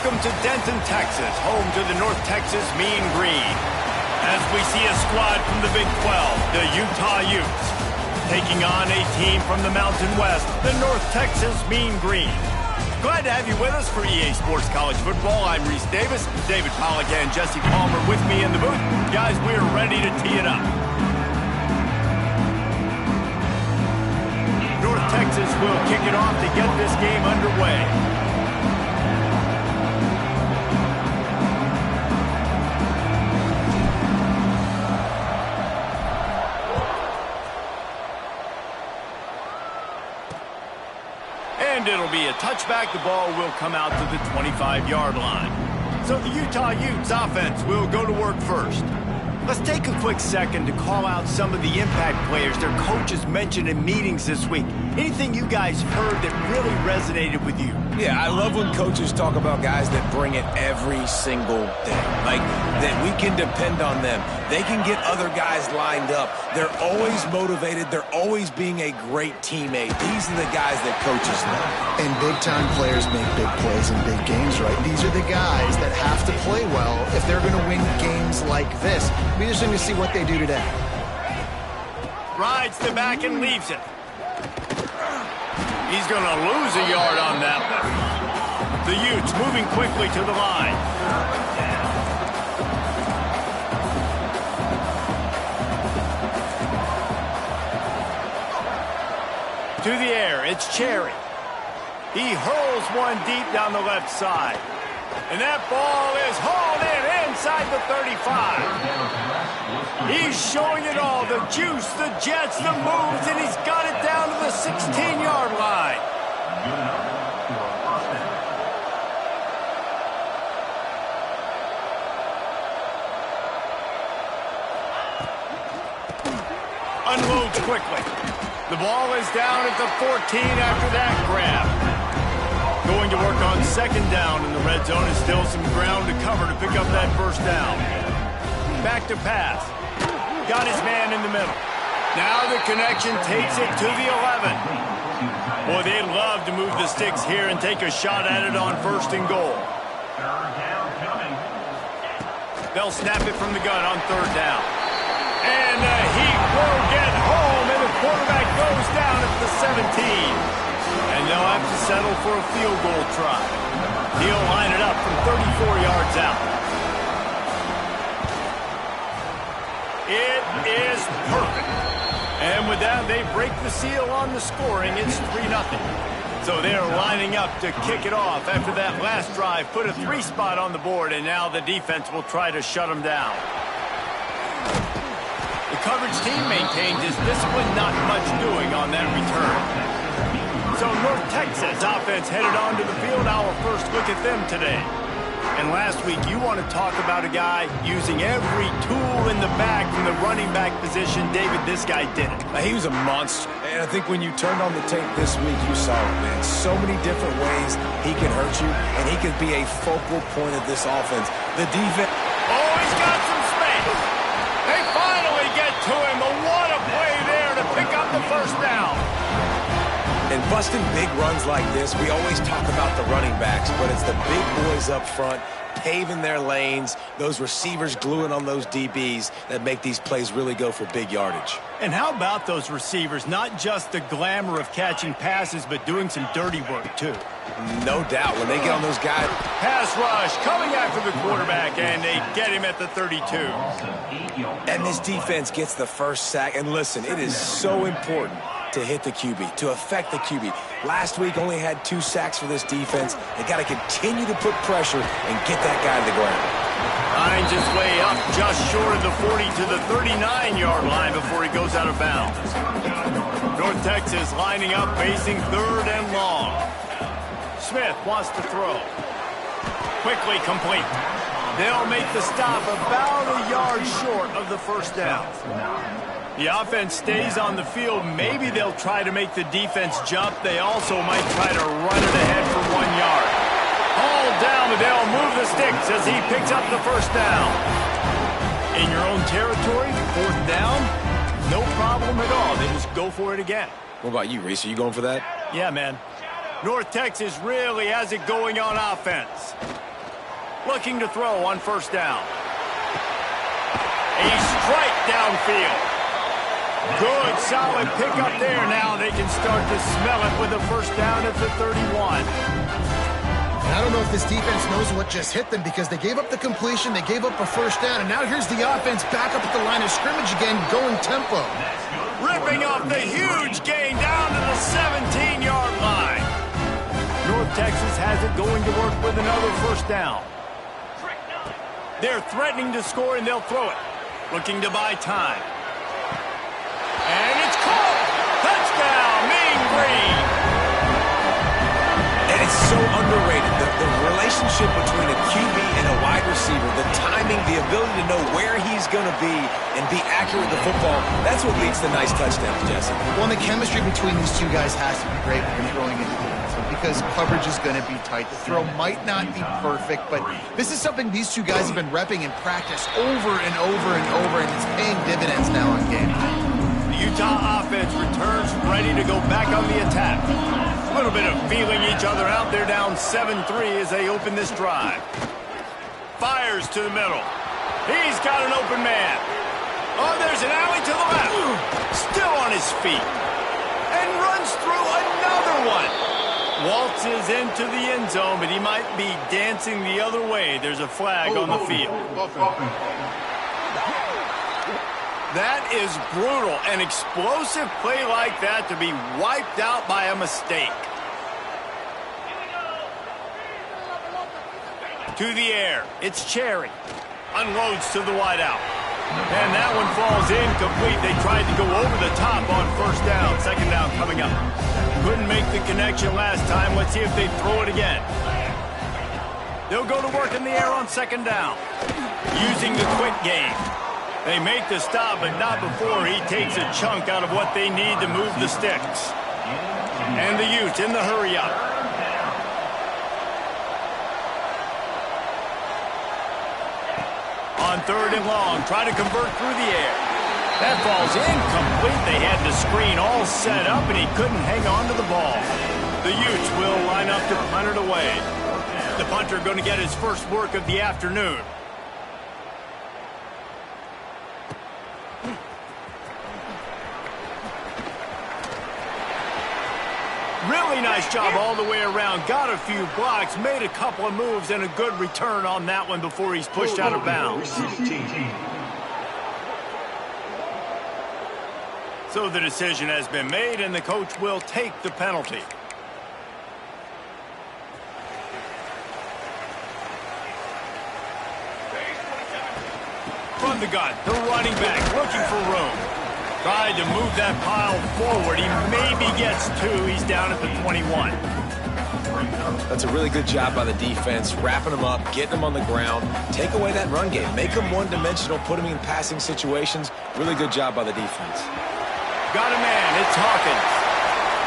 Welcome to Denton, Texas, home to the North Texas Mean Green. As we see a squad from the Big 12, the Utah Utes, taking on a team from the Mountain West, the North Texas Mean Green. Glad to have you with us for EA Sports College Football. I'm Reese Davis, David Pollack and Jesse Palmer with me in the booth. Guys, we're ready to tee it up. North Texas will kick it off to get this game underway. And it'll be a touchback. The ball will come out to the 25-yard line. So the Utah Utes offense will go to work first. Let's take a quick second to call out some of the impact players their coaches mentioned in meetings this week. Anything you guys heard that really resonated with you? Yeah, I love when coaches talk about guys that bring it every single day. Like, that we can depend on them. They can get other guys lined up. They're always motivated. They're always being a great teammate. These are the guys that coaches know. And big-time players make big plays in big games, right? These are the guys that have to play well if they're going to win games like this. We just need to see what they do today. Rides the back and leaves it. He's going to lose a yard on that one. The Utes moving quickly to the line. To the air, it's Cherry. He hurls one deep down the left side. And that ball is hauled in inside the 35. He's showing it all, the juice, the jets, the moves, and he's got it down to the 16-yard line. Unloads quickly. The ball is down at the 14 after that grab. Going to work on second down in the red zone is still some ground to cover to pick up that first down. Back to pass. Got his man in the middle. Now the connection takes it to the 11. Boy, they'd love to move the sticks here and take a shot at it on first and goal. They'll snap it from the gun on third down. And he will get home, and the quarterback goes down at the 17. And they'll have to settle for a field goal try. He'll line it up from 34 yards out. It is perfect. And with that, they break the seal on the scoring. It's 3-0. So they're lining up to kick it off after that last drive. Put a 3 spot on the board, and now the defense will try to shut them down. The coverage team maintains his discipline, not much doing on that return. So North Texas offense headed onto the field. Our first look at them today. And last week, you want to talk about a guy using every tool in the bag from the running back position. David, this guy did it. He was a monster. And I think when you turned on the tape this week, you saw it, man. So many different ways he can hurt you, and he could be a focal point of this offense. The defense... Oh, he's got some space. They finally get to him. But what a play there to pick up the first down. And busting big runs like this, we always talk about the running backs, but it's the big boys up front, paving their lanes, those receivers gluing on those DBs that make these plays really go for big yardage. And how about those receivers? Not just the glamour of catching passes, but doing some dirty work, too. No doubt, when they get on those guys. Pass rush coming after the quarterback, and they get him at the 32. And this defense gets the first sack. And listen, it is so important to hit the QB, to affect the QB. Last week only had 2 sacks for this defense. They got to continue to put pressure and get that guy to the ground. Finds his way up just short of the 40 to the 39-yard line before he goes out of bounds. North Texas lining up, facing third and long. Smith wants to throw. Quickly complete. They'll make the stop about a yard short of the first down. The offense stays on the field. Maybe they'll try to make the defense jump. They also might try to run it ahead for 1 yard. Hauled down, and they'll move the sticks as he picks up the first down. In your own territory, fourth down, no problem at all. They just go for it again. What about you, Reese? Are you going for that? Yeah, man. North Texas really has it going on offense. Looking to throw on first down. A strike downfield. Good, solid pickup there. Now they can start to smell it with a first down at the 31. I don't know if this defense knows what just hit them because they gave up the completion, they gave up a first down, and now here's the offense back up at the line of scrimmage again, going tempo. Ripping off the huge gain down to the 17-yard line. North Texas has it going to work with another first down. They're threatening to score, and they'll throw it. Looking to buy time. And it's caught! Touchdown, Mean Green! And it's so underrated. The relationship between a QB and a wide receiver, the timing, the ability to know where he's going to be and be accurate with the football, that's what leads to nice touchdowns, Jesse. Well, and the chemistry between these two guys has to be great when you're throwing into the end zone because coverage is going to be tight. The throw might not be perfect, but this is something these two guys have been repping in practice over and over and over, and it's paying dividends now on game day. The Utah offense returns ready to go back on the attack. A little bit of feeling each other out. They're down 7-3 as they open this drive. Fires to the middle. He's got an open man. Oh, there's an alley to the left. Still on his feet. And runs through another one. Waltzes into the end zone, but he might be dancing the other way. There's a flag on the field. That is brutal. An explosive play like that to be wiped out by a mistake. To the air. It's Cherry. Unloads to the wideout. And that one falls incomplete. They tried to go over the top on first down. Second down coming up. Couldn't make the connection last time. Let's see if they throw it again. They'll go to work in the air on second down. Using the quick game. They make the stop, but not before he takes a chunk out of what they need to move the sticks. And the Utes in the hurry-up. On third and long, try to convert through the air. That ball's incomplete. They had the screen all set up, and he couldn't hang on to the ball. The Utes will line up to punt it away. The punter going to get his first work of the afternoon. Really nice job all the way around. Got a few blocks, made a couple of moves, and a good return on that one before he's pushed out of bounds. So the decision has been made, and the coach will take the penalty. From the gun, the running back looking for room. Tried to move that pile forward. He maybe gets two. He's down at the 21. That's a really good job by the defense, wrapping them up, getting them on the ground, take away that run game, make them one-dimensional, put them in passing situations. Really good job by the defense. Got a man. It's Hawkins.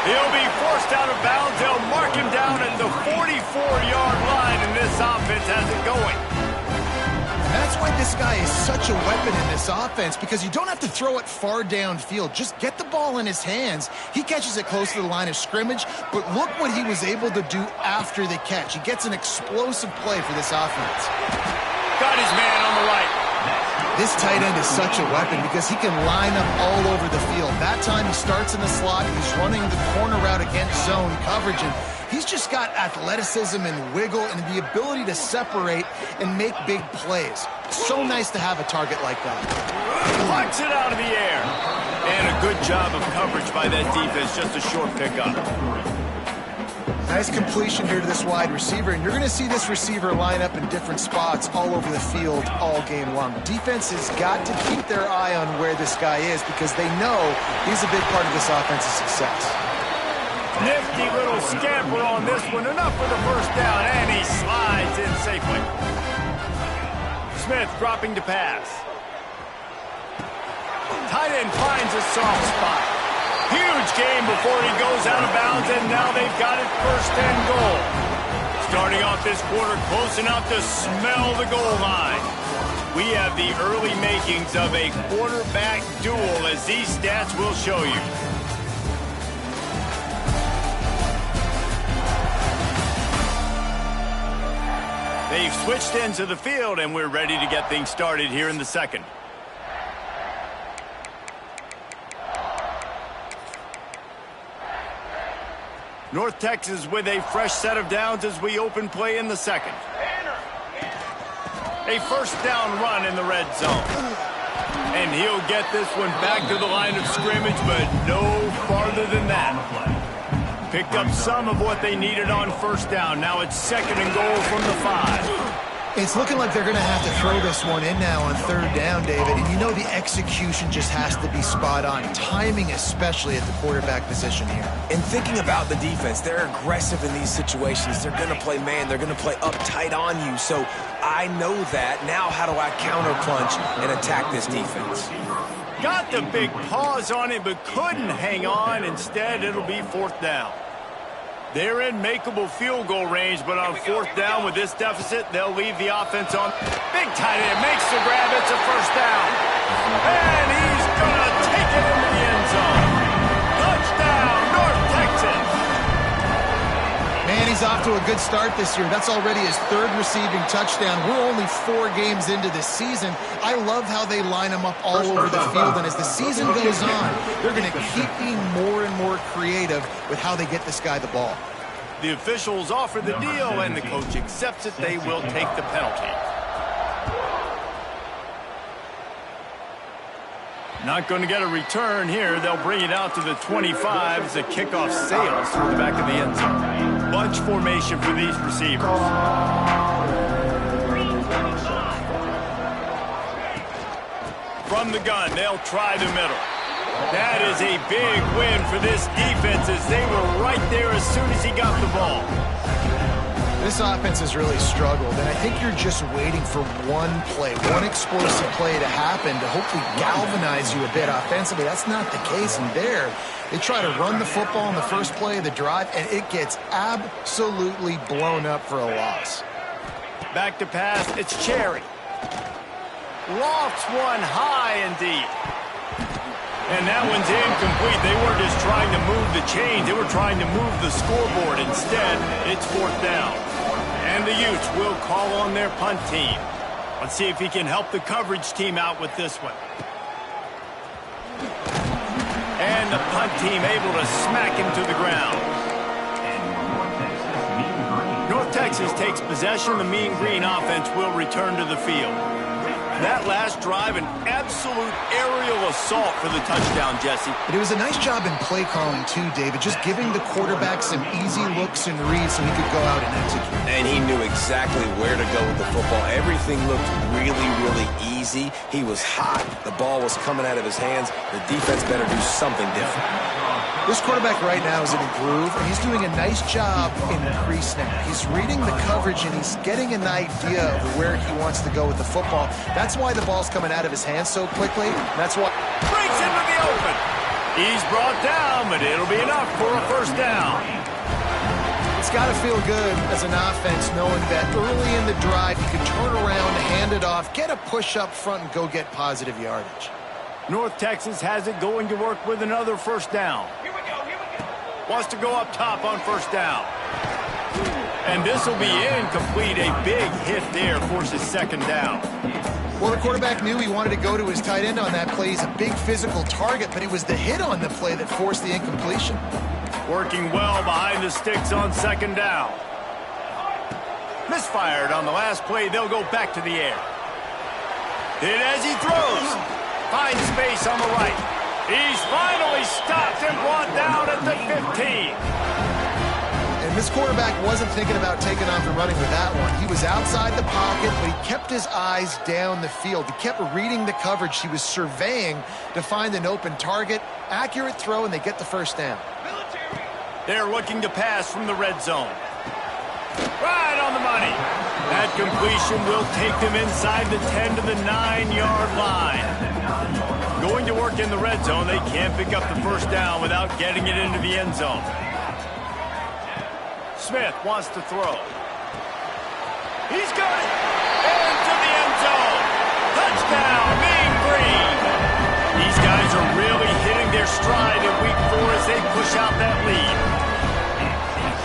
He'll be forced out of bounds. They'll mark him down at the 44-yard line, and this offense has it going. That's why this guy is such a weapon in this offense, because you don't have to throw it far downfield. Just get the ball in his hands. He catches it close to the line of scrimmage, but look what he was able to do after the catch. He gets an explosive play for this offense. Got his man on the right. This tight end is such a weapon because he can line up all over the field. That time he starts in the slot. He's running the corner route against zone coverage, and he's just got athleticism and wiggle and the ability to separate and make big plays. So nice to have a target like that. Plucks it out of the air. And a good job of coverage by that defense. Just a short pickup. Nice completion here to this wide receiver, and you're going to see this receiver line up in different spots all over the field all game long. The defense has got to keep their eye on where this guy is because they know he's a big part of this offense's success. Nifty little scamper on this one. Enough for the first down, and he slides in safely. Smith dropping to pass. Tight end finds a soft spot. Huge game before he goes out of bounds, and now they've got it first and goal. Starting off this quarter close enough to smell the goal line. We have the early makings of a quarterback duel, as these stats will show you. They They've switched into the field, and we're ready to get things started here in the second. North Texas with a fresh set of downs as we open play in the second. A first down run in the red zone. And he'll get this one back to the line of scrimmage, but no farther than that. Picked up some of what they needed on first down. Now it's second and goal from the 5. It's looking like they're going to have to throw this one in now on third down, David. And you know the execution just has to be spot on. Timing especially at the quarterback position here. And thinking about the defense, they're aggressive in these situations. They're going to play man. They're going to play up tight on you. So I know that. Now how do I counterpunch and attack this defense? Got the big pause on it, but couldn't hang on. Instead, it'll be fourth down. They're in makeable field goal range, but on fourth down with this deficit, they'll leave the offense on. Big tight end makes the grab. It's a first down. And he's going to take it into the end zone. Touchdown, North Texas. Man, he's off to a good start this year. That's already his third receiving touchdown. We're only 4 games into this season. I love how they line him up all over the field, and as the season goes on, they're going to keep being more and more creative with how they get this guy the ball. The officials offer the deal, and the coach accepts it. They will take the penalty. Not going to get a return here. They'll bring it out to the 25 as the kickoff sails through the back of the end zone. Bunch formation for these receivers. From the gun, they'll try the middle. That is a big win for this defense as they were right there as soon as he got the ball. This offense has really struggled, and I think you're just waiting for one play, one explosive play to happen to hopefully galvanize you a bit offensively. That's not the case in there. They try to run the football in the first play of the drive, and it gets absolutely blown up for a loss. Back to pass, it's Cherry. Lofts one high and deep. And that one's incomplete. They weren't just trying to move the chains. They were trying to move the scoreboard. Instead, it's fourth down. And the Utes will call on their punt team. Let's see if he can help the coverage team out with this one. And the punt team able to smack him to the ground. North Texas takes possession. The Mean Green offense will return to the field. That last drive, an absolute aerial assault for the touchdown, Jesse. But it was a nice job in play calling, too, David, just giving the quarterback some easy looks and reads so he could go out and execute. And he knew exactly where to go with the football. Everything looked really, really easy. He was hot. The ball was coming out of his hands. The defense better do something different. This quarterback right now is in a groove, and he's doing a nice job in pre-snap. He's reading the coverage, and he's getting an idea of where he wants to go with the football. That's why the ball's coming out of his hands so quickly. That's why... Breaks into the open. He's brought down, but it'll be enough for a first down. It's got to feel good as an offense knowing that early in the drive you can turn around, hand it off, get a push up front, and go get positive yardage. North Texas has it going to work with another first down. Wants to go up top on first down. And this will be incomplete. A big hit there forces second down. Well, the quarterback knew he wanted to go to his tight end on that play. He's a big physical target, but it was the hit on the play that forced the incompletion. Working well behind the sticks on second down. Misfired on the last play. They'll go back to the air. Hit as he throws. Finds space on the right. He's finally stopped and brought down at the 15. And this quarterback wasn't thinking about taking off and running with that one. He was outside the pocket, but he kept his eyes down the field. He kept reading the coverage. He was surveying to find an open target. Accurate throw, and they get the first down. They're looking to pass from the red zone. Right on the money. That completion will take them inside the 10 to the 9-yard line. Going to work in the red zone, they can't pick up the first down without getting it into the end zone. Smith wants to throw. He's got it. Into the end zone. Touchdown, Mean Green. These guys are really hitting their stride in week 4 as they push out that lead.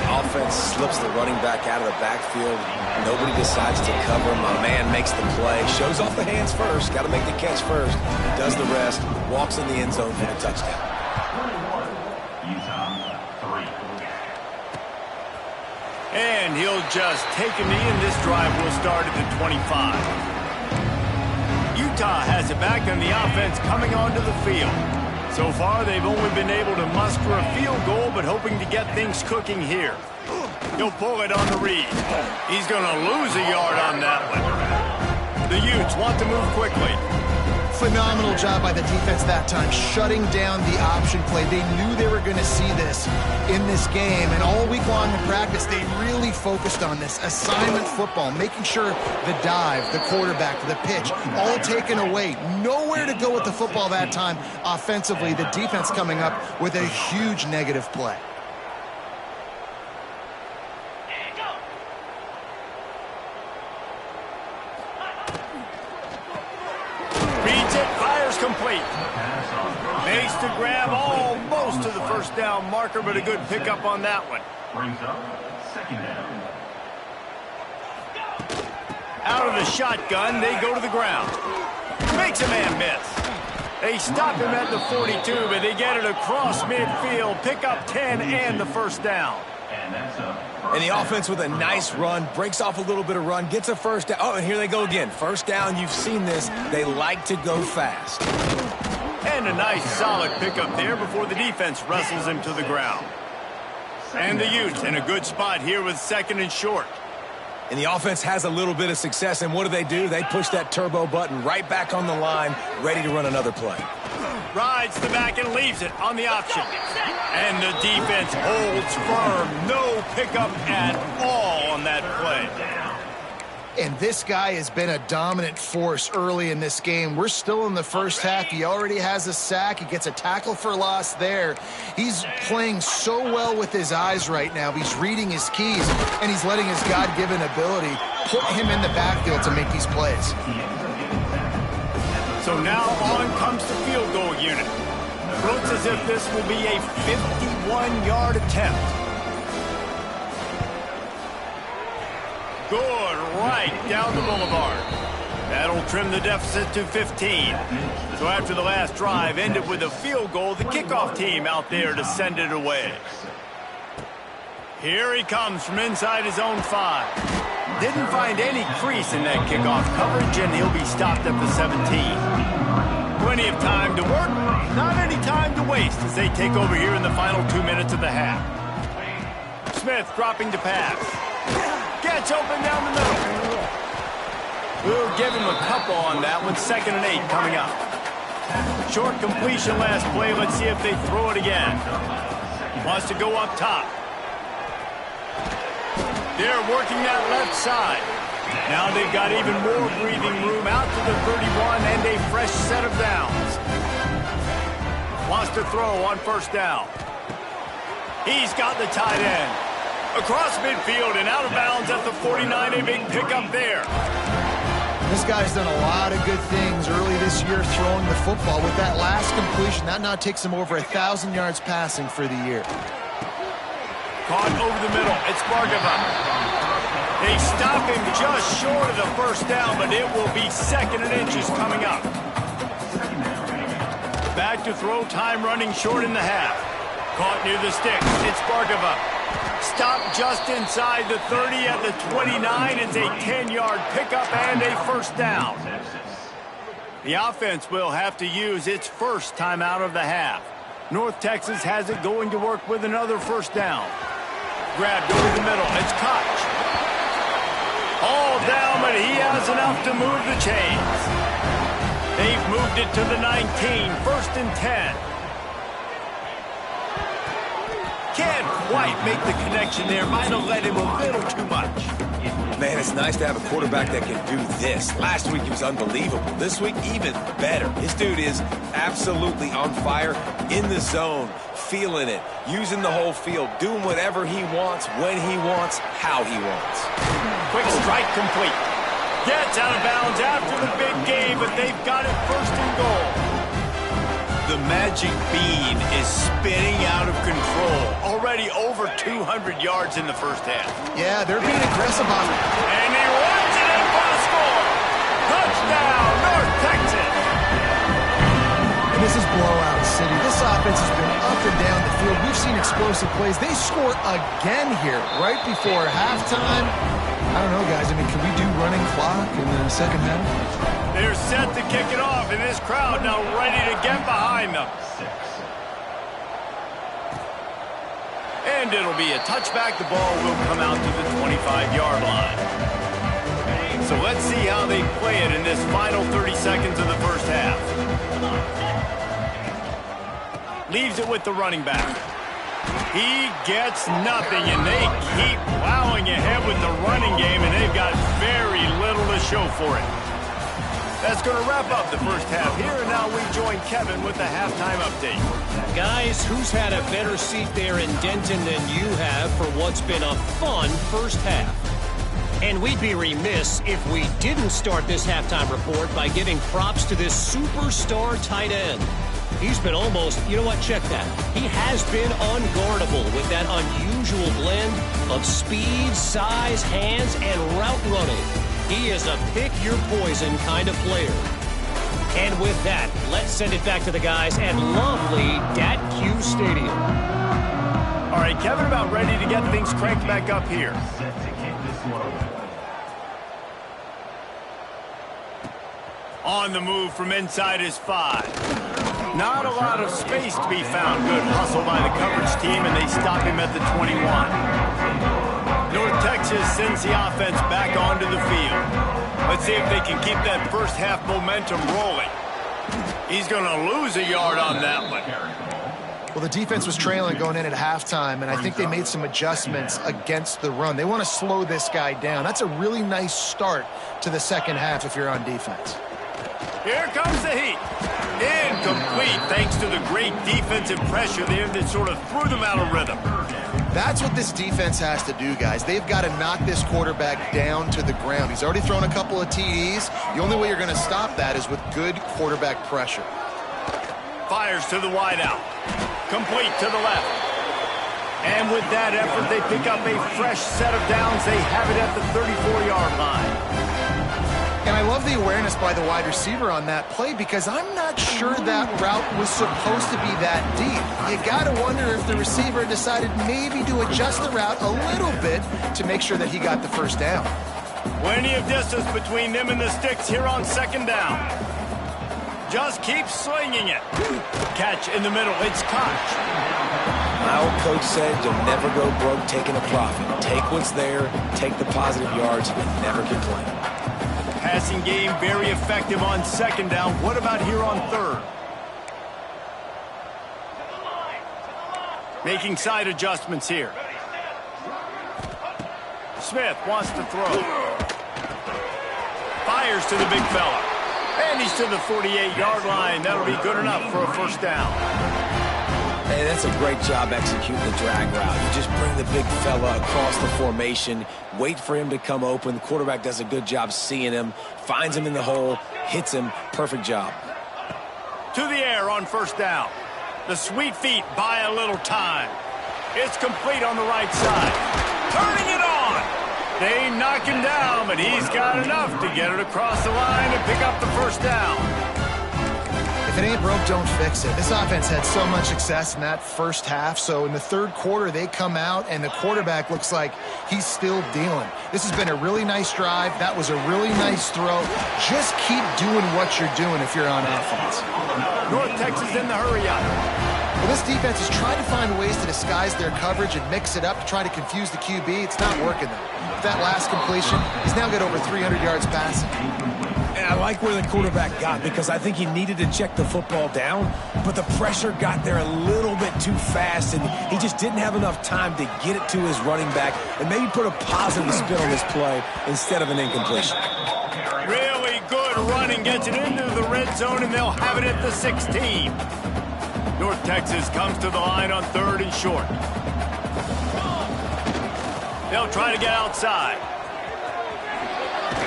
Offense slips grabs the running back out of the backfield. Nobody decides to cover him. My man makes the play. Shows off the hands first. Got to make the catch first. Does the rest. Walks in the end zone for the touchdown. And he'll just take a knee, and this drive will start at the 25. Utah has it back on the offense coming onto the field. So far, they've only been able to muster a field goal, but hoping to get things cooking here. He'll pull it on the read. He's going to lose a yard on that one. The Utes want to move quickly. Phenomenal job by the defense that time, shutting down the option play. They knew they were going to see this in this game, and all week long in practice, they really focused on this assignment football, making sure the dive, the quarterback, the pitch, all taken away. Nowhere to go with the football that time offensively. The defense coming up with a huge negative play. Complete. Makes the grab almost to the first down marker, but a good pickup on that one. Brings up second down. Out of the shotgun, they go to the ground. Makes a man miss. They stop him at the 42, but they get it across midfield. Pick up 10 and the first down. And the offense with a nice run, breaks off a little bit of run, gets a first down. Oh, and here they go again. First down, you've seen this. They like to go fast. And a nice solid pickup there before the defense wrestles him to the ground. And the Utes in a good spot here with second and short. And the offense has a little bit of success, and what do? They push that turbo button right back on the line, ready to run another play. Rides the back and leaves it on the option. And the defense holds firm. No pickup at all on that play. And this guy has been a dominant force early in this game. We're still in the first half. He already has a sack. He gets a tackle for loss there. He's playing so well with his eyes right now. He's reading his keys, and he's letting his God-given ability put him in the backfield to make these plays. So now on comes the field goal unit. Looks as if this will be a 51-yard attempt. Good, right down the boulevard. That'll trim the deficit to 15. So after the last drive ended with a field goal, the kickoff team out there to send it away. Here he comes from inside his own 5. Didn't find any crease in that kickoff coverage, and he'll be stopped at the 17. Plenty of time to work, not any time to waste as they take over here in the final 2 minutes of the half. Smith dropping to pass. Gets open down the middle. We'll give him a couple on that one. 2nd and 8 coming up. Short completion last play. Let's see if they throw it again. Wants to go up top. They're working that left side. Now they've got even more breathing room out to the 31 and a fresh set of downs. Wants to throw on first down. He's got the tight end. Across midfield and out of bounds at the 49, a big pickup there. This guy's done a lot of good things early this year throwing the football. With that last completion, that now takes him over 1,000 yards passing for the year. Caught over the middle. It's Bargava. They stop him just short of the first down, but it will be 2nd and inches coming up. Back to throw, time running short in the half. Caught near the sticks. It's Bargava. Stopped just inside the 30 at the 29. It's a 10-yard pickup and a first down. The offense will have to use its first timeout of the half. North Texas has it going to work with another first down. Grabbed over the middle. It's Koch. All down, but he has enough to move the chains. They've moved it to the 19. 1st and 10. Can't quite make the connection there. Might have let him a little too much. Man, it's nice to have a quarterback that can do this. Last week he was unbelievable. This week, even better. This dude is absolutely on fire, in the zone, feeling it, using the whole field, doing whatever he wants, when he wants, how he wants. Quick strike complete. Gets out of bounds after the big game, but they've got it 1st and goal. The the magic bean is spinning out of control. Already over 200 yards in the first half. Yeah, they're being aggressive on it. And he runs it in for the score. Touchdown, North Texas. And this is blowout city. This offense has been up and down the field. We've seen explosive plays. They score again here right before halftime. I don't know, guys. I mean, can we do running clock in the second half? They're set to kick it off, and this crowd now ready to get behind them. And it'll be a touchback. The ball will come out to the 25-yard line. So let's see how they play it in this final 30 seconds of the first half. Leaves it with the running back. He gets nothing, and they keep plowing ahead with the running game, and they've got very little to show for it. That's going to wrap up the first half here, and now we join Kevin with the halftime update. Guys, who's had a better seat there in Denton than you have for what's been a fun first half? And we'd be remiss if we didn't start this halftime report by giving props to this superstar tight end. He's been almost, you know what, check that. He has been unguardable with that unusual blend of speed, size, hands, and route running. He is a pick-your-poison kind of player. And with that, let's send it back to the guys at lovely Dat-Q Stadium. All right, Kevin, about ready to get things cranked back up here. On the move from inside his 5. Not a lot of space to be found. Good hustle by the coverage team, and they stop him at the 21. North Texas sends the offense back onto the field. Let's see if they can keep that first half momentum rolling. He's going to lose a yard on that one. Well, the defense was trailing going in at halftime, and I think they made some adjustments against the run. They want to slow this guy down. That's a really nice start to the second half if you're on defense. Here comes the heat. Incomplete thanks to the great defensive pressure there that sort of threw them out of rhythm. That's what this defense has to do, guys. They've got to knock this quarterback down to the ground. He's already thrown a couple of TDs. The only way you're going to stop that is with good quarterback pressure. Fires to the wideout. Complete to the left. And with that effort, they pick up a fresh set of downs. They have it at the 34-yard line. And I love the awareness by the wide receiver on that play because I'm not sure that route was supposed to be that deep. You got to wonder if the receiver decided maybe to adjust the route a little bit to make sure that he got the first down. Plenty of distance between them and the sticks here on second down. Just keep slinging it. Catch in the middle. It's Koch. My old coach said you'll never go broke taking a profit. Take what's there, take the positive yards, and never complain. Passing game very effective on second down. What about here on third? Making side adjustments here. Smith wants to throw. Fires to the big fella. And he's to the 48-yard line. That'll be good enough for a first down. Hey, that's a great job executing the drag route. You just bring the big fella across the formation, wait for him to come open. The quarterback does a good job seeing him, finds him in the hole, hits him. Perfect job. To the air on first down. The sweet feet buy a little time. It's complete on the right side. Turning it on. They knock him down, but he's got enough to get it across the line and pick up the first down. If it ain't broke, don't fix it. This offense had so much success in that first half, so in the third quarter, they come out, and the quarterback looks like he's still dealing. This has been a really nice drive. That was a really nice throw. Just keep doing what you're doing if you're on offense. North Texas in the hurry-up. Well, this defense is trying to find ways to disguise their coverage and mix it up to try to confuse the QB. It's not working, though. With that last completion, he's now got over 300 yards passing. And I like where the quarterback got because I think he needed to check the football down, but the pressure got there a little bit too fast, and he just didn't have enough time to get it to his running back and maybe put a positive spin on this play instead of an incompletion. Really good running gets it into the red zone, and they'll have it at the 16. North Texas comes to the line on third and short. They'll try to get outside.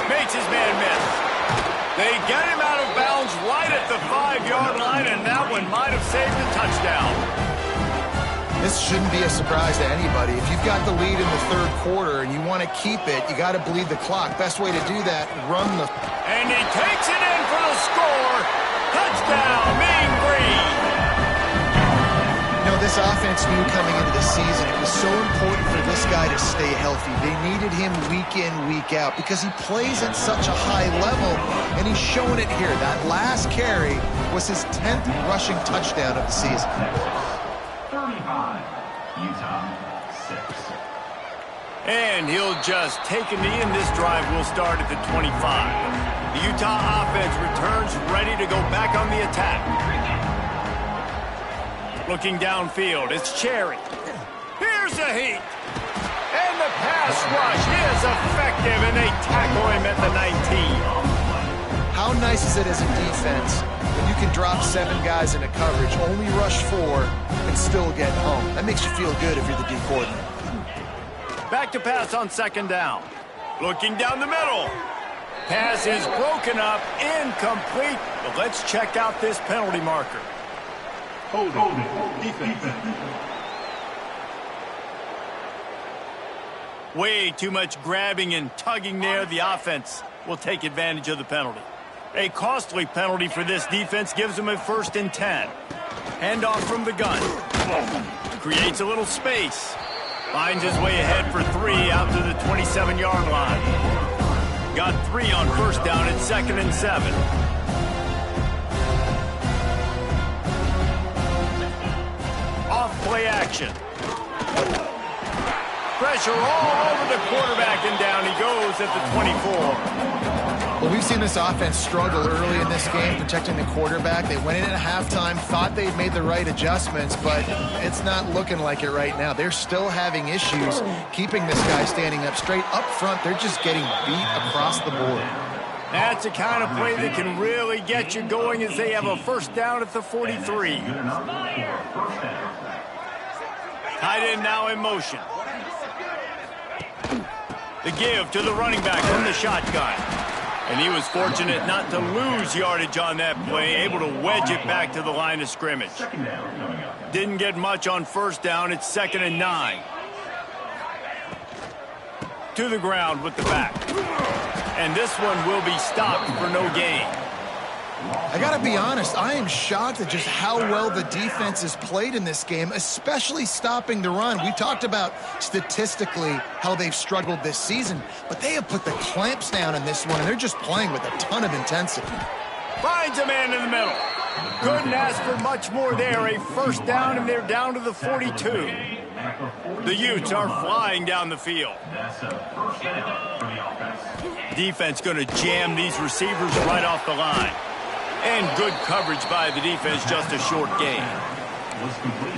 Makes his man miss. They get him out of bounds right at the 5-yard line, and that one might have saved a touchdown. This shouldn't be a surprise to anybody. If you've got the lead in the third quarter and you want to keep it, you got to bleed the clock. Best way to do that, run the... And he takes it in for the score. Touchdown, Mean Green. You know, this offense knew coming into the season it was so important for this guy to stay healthy. They needed him week in, week out because he plays at such a high level, and he's showing it here. That last carry was his 10th rushing touchdown of the season. 35, Utah 6. And he'll just take a knee, and this drive will start at the 25. The Utah offense returns ready to go back on the attack. Looking downfield, it's Cherry. Here's a heat. And the pass rush is effective, and they tackle him at the 19. How nice is it as a defense when you can drop 7 guys into coverage, only rush 4, and still get home? That makes you feel good if you're the D coordinator. Back to pass on second down. Looking down the middle. Pass is broken up, incomplete. But let's check out this penalty marker. Hold it. Defense. Way too much grabbing and tugging there. The offense will take advantage of the penalty. A costly penalty for this defense gives them a 1st and 10. Handoff from the gun. Creates a little space. Finds his way ahead for 3 out to the 27-yard line. Got 3 on first down at 2nd and 7. Off play action. Pressure all over the quarterback, and down he goes at the 24. Well, we've seen this offense struggle early in this game protecting the quarterback. They went in at halftime, thought they'd made the right adjustments, but it's not looking like it right now. They're still having issues keeping this guy standing up straight. Up front, they're just getting beat across the board. That's the kind of play that can really get you going as they have a first down at the 43. Tight end now in motion. The give to the running back from the shotgun. And he was fortunate not to lose yardage on that play, able to wedge it back to the line of scrimmage. Didn't get much on first down. It's 2nd and 9. To the ground with the back. And this one will be stopped for no gain. I got to be honest, I am shocked at just how well the defense has played in this game, especially stopping the run. We talked about statistically how they've struggled this season, but they have put the clamps down in this one, and they're just playing with a ton of intensity. Finds a man in the middle. Couldn't ask for much more there. A first down, and they're down to the 42. The Utes are flying down the field. Defense going to jam these receivers right off the line. And good coverage by the defense, just a short gain.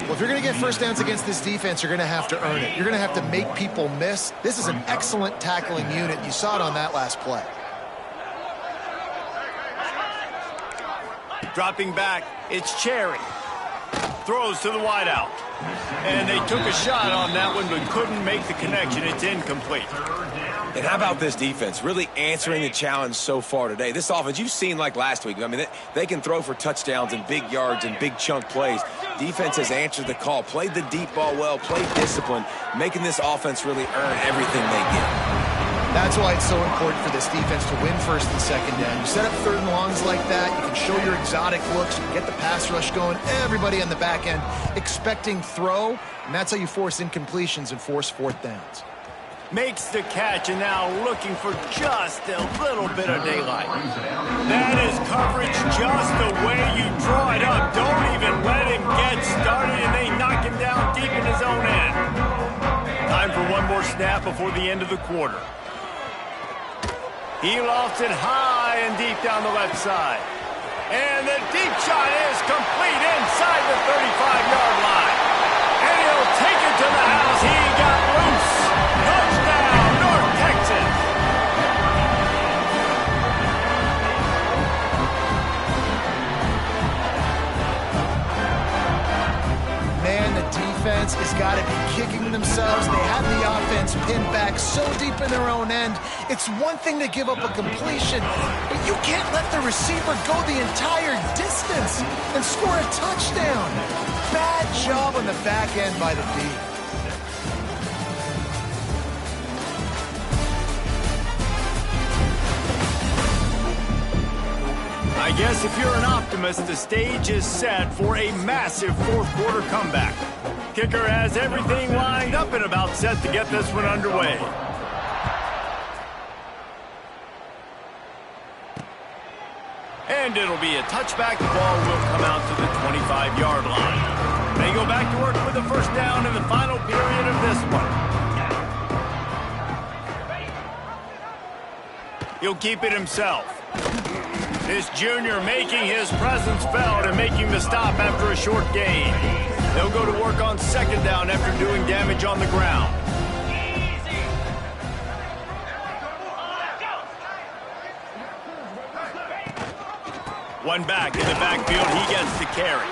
Well, if you're going to get first downs against this defense, you're going to have to earn it. You're going to have to make people miss. This is an excellent tackling unit. You saw it on that last play. Dropping back, it's Cherry. Throws to the wideout. And they took a shot on that one, but couldn't make the connection. It's incomplete. And how about this defense really answering the challenge so far today? This offense, you've seen like last week. I mean, they can throw for touchdowns and big yards and big chunk plays. Defense has answered the call, played the deep ball well, played discipline, making this offense really earn everything they get. That's why it's so important for this defense to win first and second down. You set up 3rd and longs like that, you can show your exotic looks, you can get the pass rush going, everybody on the back end expecting throw, and that's how you force incompletions and force 4th downs. Makes the catch, and now looking for just a little bit of daylight. That is coverage just the way you draw it up. Don't even let him get started, and they knock him down deep in his own end. Time for one more snap before the end of the quarter. He lofts it high and deep down the left side. And the deep shot is complete inside the 35-yard line. And he'll take it to the house. He got loose. Touchdown, North Texas. Man, the defense defense has got to be kicking themselves. They have the offense pinned back so deep in their own end. It's one thing to give up a completion, but you can't let the receiver go the entire distance and score a touchdown. Bad job on the back end by the D. I guess if you're an optimist, the stage is set for a massive fourth-quarter comeback. Kicker has everything lined up and about set to get this one underway. And it'll be a touchback. The ball will come out to the 25-yard line. They go back to work with the first down in the final period of this one. He'll keep it himself. This junior making his presence felt and making the stop after a short gain. They'll go to work on second down after doing damage on the ground. One back in the backfield, he gets the carry.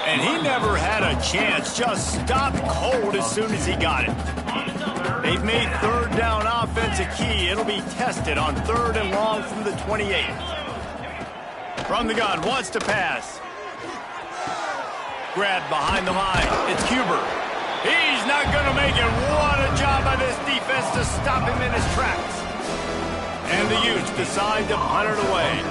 And he never had a chance, just stopped cold as soon as he got it. They've made third down offense a key. It'll be tested on third and long from the 28. From the gun, wants to pass. Grabbed behind the line. It's Huber. He's not going to make it. What a job by this defense to stop him in his tracks. And the Utes decide to punt it away.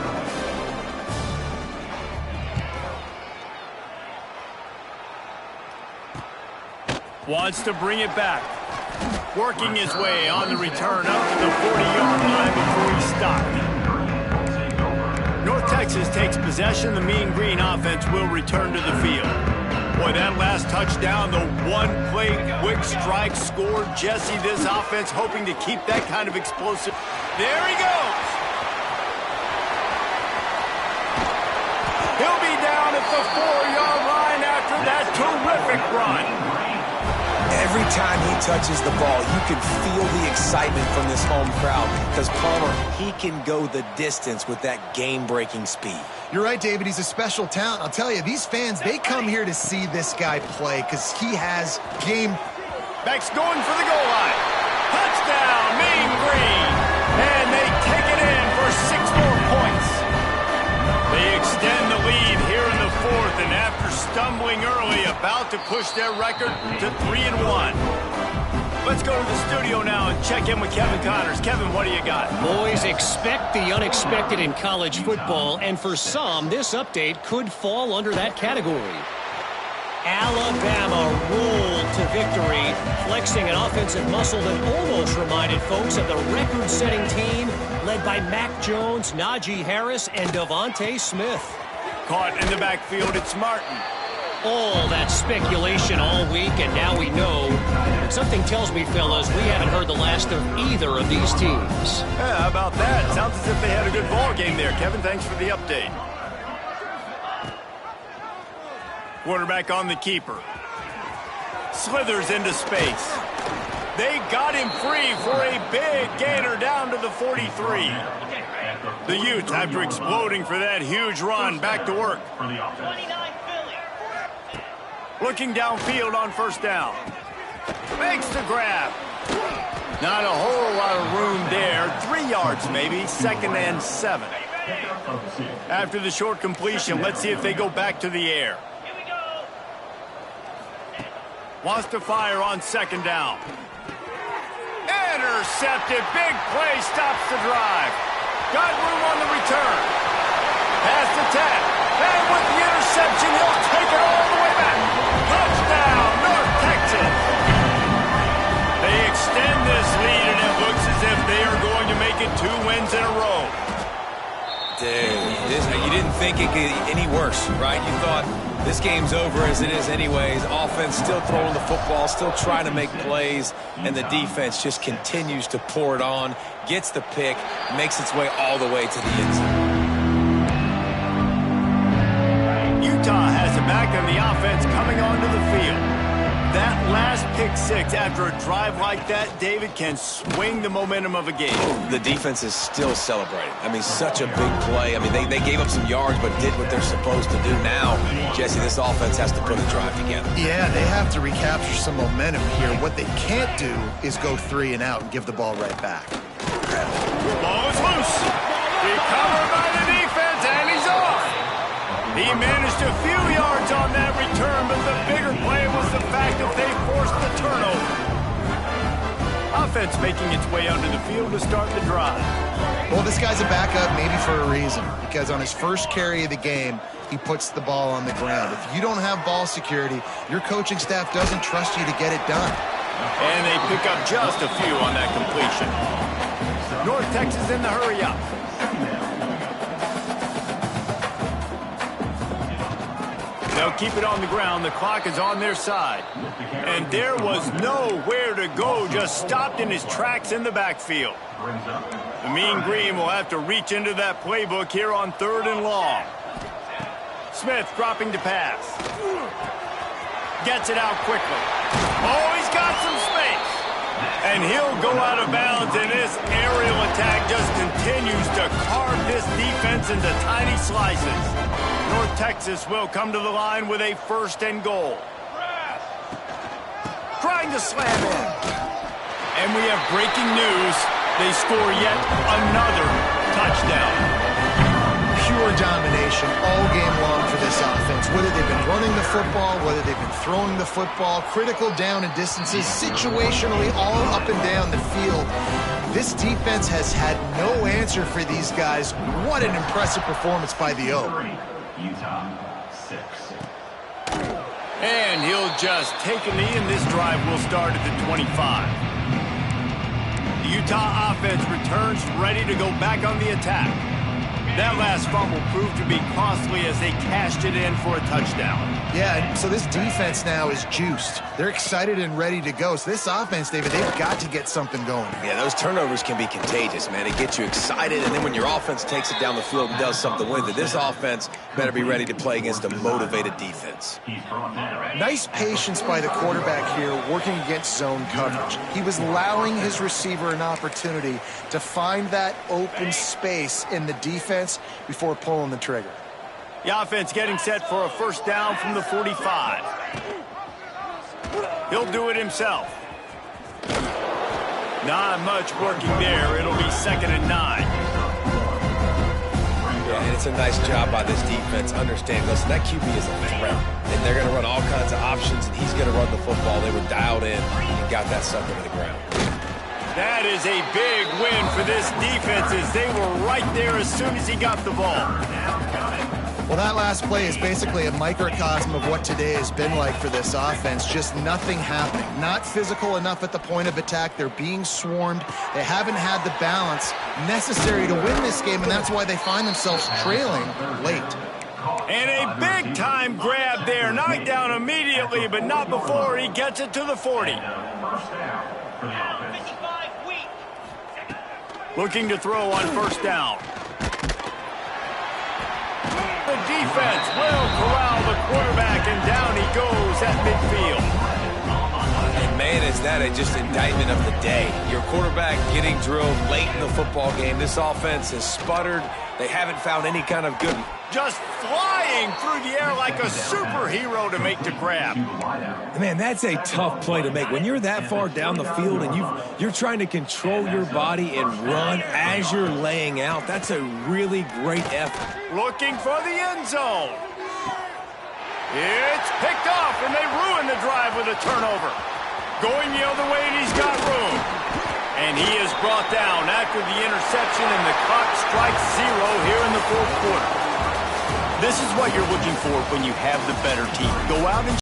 Wants to bring it back. Working his way on the return up to the 40-yard line before he's stopped. North Texas takes possession. The Mean Green offense will return to the field. Boy, that last touchdown, the one-play quick strike scored. Jesse, this offense hoping to keep that kind of explosive. There he goes. He'll be down at the 4-yard line after that terrific run. Every time he touches the ball, you can feel the excitement from this home crowd because Palmer, he can go the distance with that game-breaking speed. You're right, David. He's a special talent. I'll tell you, these fans, they come here to see this guy play because he has game. Beck's going for the goal line. Touchdown, Mean Green. And they take it in for 6 more points. They extend the lead here in the fourth, and after stumbling early, about to push their record to 3-1. Let's go to the studio now and check in with Kevin Connors. Kevin, what do you got? Boys, expect the unexpected in college football, and for some, this update could fall under that category. Alabama rolled to victory, flexing an offensive muscle that almost reminded folks of the record-setting team led by Mac Jones, Najee Harris, and Devontae Smith. Caught in the backfield, it's Martin. All that speculation all week, and now we know. But something tells me, fellas, we haven't heard the last of either of these teams. Yeah, how about that? Sounds as if they had a good ball game there. Kevin, thanks for the update. Quarterback on the keeper. Slithers into space. They got him free for a big gainer down to the 43. The Utes, after exploding for that huge run, back to work. Looking downfield on first down. Makes the grab. Not a whole lot of room there. 3 yards maybe. 2nd and 7. After the short completion, let's see if they go back to the air. Wants to fire on 2nd down. Intercepted. Big play stops the drive. Got room on the return. Pass the tap. And with the interception, he'll take it all the way back. Touchdown, North Texas. They extend this lead, and it looks as if they are going to make it 2 wins in a row. Dude, you didn't think it could get any worse, right? You thought this game's over as it is anyways. Offense still throwing the football, still trying to make plays, and the defense just continues to pour it on, gets the pick, makes its way all the way to the end zone. Utah has it back on the offense coming onto the field. That last pick six after a drive like that, David, can swing the momentum of a game. The defense is still celebrating. I mean, such a big play. I mean, they gave up some yards but did what they're supposed to do. Now, Jesse, this offense has to put a drive together. Yeah, they have to recapture some momentum here. What they can't do is go 3 and out and give the ball right back. Ball is loose. Recovered by the defense, and he's off. He managed a few yards on that return, but the bigger play was the fact that they forced the turnover. Offense making its way onto the field to start the drive. Well, this guy's a backup maybe for a reason, because on his first carry of the game, he puts the ball on the ground. If you don't have ball security, your coaching staff doesn't trust you to get it done. And they pick up just a few on that completion. North Texas in the hurry up. They'll keep it on the ground. The clock is on their side. And there was nowhere to go, just stopped in his tracks in the backfield. The Mean Green will have to reach into that playbook here on 3rd and long. Smith dropping to pass. Gets it out quickly. Oh, he's got some space. And he'll go out of bounds, and this aerial attack just continues to carve this defense into tiny slices. North Texas will come to the line with a 1st and goal. Trying to slam in. And we have breaking news. They score yet another touchdown. Pure domination all game long for this offense. Whether they've been running the football, whether they've been throwing the football, critical down and distances, situationally all up and down the field. This defense has had no answer for these guys. What an impressive performance by the O. Utah 6. And he'll just take a knee, and this drive will start at the 25. The Utah offense returns ready to go back on the attack. That last fumble proved to be costly as they cashed it in for a touchdown. Yeah, and so this defense now is juiced. They're excited and ready to go. So this offense, David, they've got to get something going. Yeah, those turnovers can be contagious, man. It gets you excited, and then when your offense takes it down the field and does something with it, this offense better be ready to play against a motivated defense. Nice patience by the quarterback here working against zone coverage. He was allowing his receiver an opportunity to find that open space in the defense before pulling the trigger. The offense getting set for a 1st down from the 45. He'll do it himself. Not much working there. It'll be 2nd and 9. Yeah, and it's a nice job by this defense. Understand, listen, that QB is a threat. And they're going to run all kinds of options, and he's going to run the football. They were dialed in and got that sucker to the ground. That is a big win for this defense as they were right there as soon as he got the ball. Well, that last play is basically a microcosm of what today has been like for this offense. Just nothing happening. Not physical enough at the point of attack. They're being swarmed. They haven't had the balance necessary to win this game, and that's why they find themselves trailing late. And a big-time grab there. Knocked down immediately, but not before he gets it to the 40. Looking to throw on 1st down. The defense will corral the quarterback, and down he goes at midfield. And man, is that just indictment of the day. Your quarterback getting drilled late in the football game. This offense has sputtered. They haven't found any kind of good. Just flying through the air like a superhero to make the grab. Man, that's a tough play to make. When you're that far down the field and you're trying to control your body and run as you're laying out, that's a really great effort. Looking for the end zone. It's picked off, and they ruin the drive with a turnover. Going the other way, and he's got room. And he is brought down after the interception, and the clock strikes 0 here in the 4th quarter. This is what you're looking for when you have the better team. Go out and